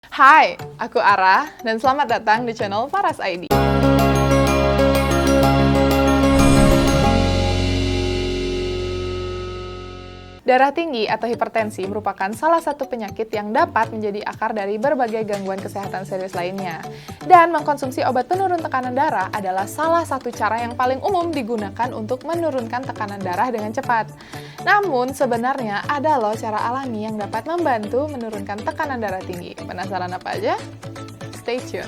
Hai, aku Ara, dan selamat datang di channel Paras ID. Darah tinggi atau hipertensi merupakan salah satu penyakit yang dapat menjadi akar dari berbagai gangguan kesehatan serius lainnya. Dan mengkonsumsi obat penurun tekanan darah adalah salah satu cara yang paling umum digunakan untuk menurunkan tekanan darah dengan cepat. Namun, sebenarnya ada loh cara alami yang dapat membantu menurunkan tekanan darah tinggi. Penasaran apa aja? Stay tune!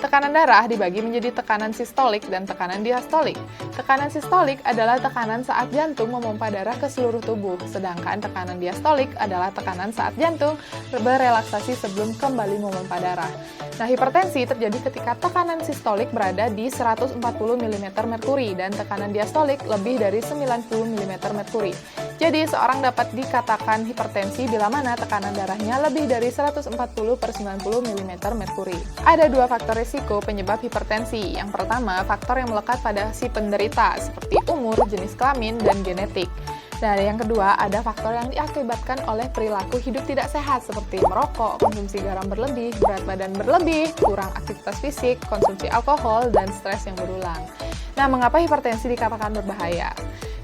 Tekanan darah dibagi menjadi tekanan sistolik dan tekanan diastolik. Tekanan sistolik adalah tekanan saat jantung memompa darah ke seluruh tubuh, sedangkan tekanan diastolik adalah tekanan saat jantung berrelaksasi sebelum kembali memompa darah. Nah, hipertensi terjadi ketika tekanan sistolik berada di 140 mm merkuri dan tekanan diastolik lebih dari 90 mm merkuri. Jadi, seorang dapat dikatakan hipertensi bila mana tekanan darahnya lebih dari 140 per 90 mm merkuri. Ada dua faktor risiko penyebab hipertensi. Yang pertama, faktor yang melekat pada si penderita, seperti umur, jenis kelamin, dan genetik. Nah, yang kedua, ada faktor yang diakibatkan oleh perilaku hidup tidak sehat, seperti merokok, konsumsi garam berlebih, berat badan berlebih, kurang aktivitas fisik, konsumsi alkohol, dan stres yang berulang. Nah, mengapa hipertensi dikatakan berbahaya?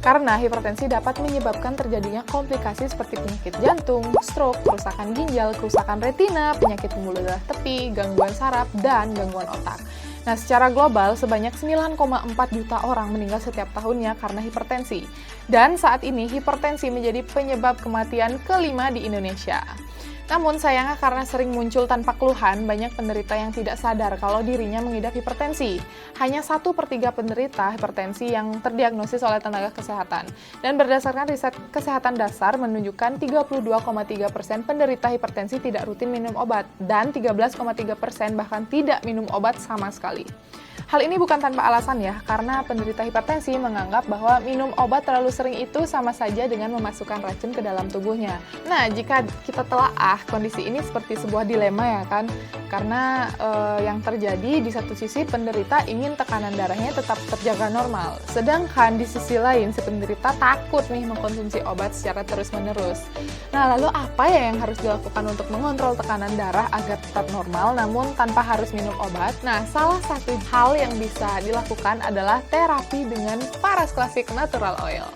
Karena hipertensi dapat menyebabkan terjadinya komplikasi seperti penyakit jantung, stroke, kerusakan ginjal, kerusakan retina, penyakit pembuluh darah tepi, gangguan saraf, dan gangguan otak. Nah, secara global, sebanyak 9,4 juta orang meninggal setiap tahunnya karena hipertensi. Dan saat ini, hipertensi menjadi penyebab kematian kelima di Indonesia. Namun, sayangnya karena sering muncul tanpa keluhan, banyak penderita yang tidak sadar kalau dirinya mengidap hipertensi. Hanya 1/3 penderita hipertensi yang terdiagnosis oleh tenaga kesehatan. Dan berdasarkan riset kesehatan dasar menunjukkan 32,3% penderita hipertensi tidak rutin minum obat, dan 13,3% bahkan tidak minum obat sama sekali. Hal ini bukan tanpa alasan ya, karena penderita hipertensi menganggap bahwa minum obat terlalu sering itu sama saja dengan memasukkan racun ke dalam tubuhnya. Nah, jika kita telaah, kondisi ini seperti sebuah dilema ya kan, karena yang terjadi di satu sisi penderita ingin tekanan darahnya tetap terjaga normal, sedangkan di sisi lain si penderita takut nih mengkonsumsi obat secara terus-menerus. Nah, lalu apa ya yang harus dilakukan untuk mengontrol tekanan darah agar tetap normal namun tanpa harus minum obat? Nah, salah satu hal yang bisa dilakukan adalah terapi dengan Paras Classic Natural Oil.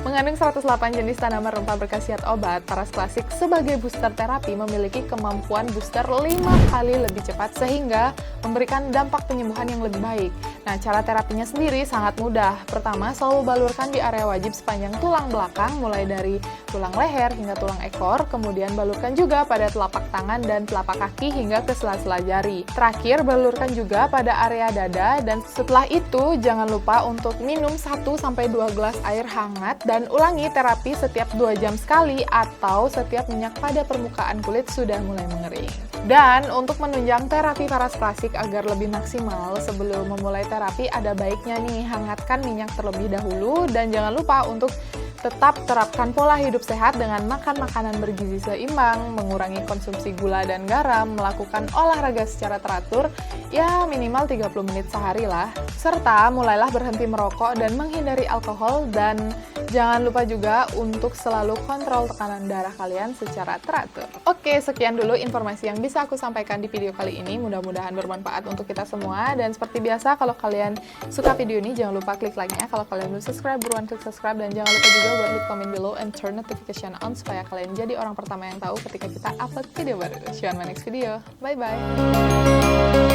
Mengandung 108 jenis tanaman rempah berkhasiat obat, Paras Classic sebagai booster terapi memiliki kemampuan booster 5 kali lebih cepat sehingga memberikan dampak penyembuhan yang lebih baik. Nah, cara terapinya sendiri sangat mudah. Pertama, selalu balurkan di area wajib sepanjang tulang belakang, mulai dari tulang leher hingga tulang ekor, kemudian balurkan juga pada telapak tangan dan telapak kaki hingga ke sela-sela jari. Terakhir, balurkan juga pada area dada, dan setelah itu jangan lupa untuk minum 1-2 gelas air hangat dan ulangi terapi setiap 2 jam sekali atau setiap minyak pada permukaan kulit sudah mulai mengering. Dan untuk menunjang terapi Paras Classic agar lebih maksimal, sebelum memulai terapi ada baiknya nih hangatkan minyak terlebih dahulu, dan jangan lupa untuk tetap terapkan pola hidup sehat dengan makan makanan bergizi seimbang, mengurangi konsumsi gula dan garam, melakukan olahraga secara teratur, ya minimal 30 menit sehari lah, serta mulailah berhenti merokok dan menghindari alkohol, dan jangan lupa juga untuk selalu kontrol tekanan darah kalian secara teratur. Oke, sekian dulu informasi yang bisa aku sampaikan di video kali ini, mudah-mudahan bermanfaat untuk kita semua, dan seperti biasa kalau kalian suka video ini jangan lupa klik like-nya, kalau kalian belum subscribe buruan klik subscribe, dan jangan lupa juga buat leave comment below and turn notification on supaya kalian jadi orang pertama yang tahu ketika kita upload video baru. See you on my next video. Bye-bye!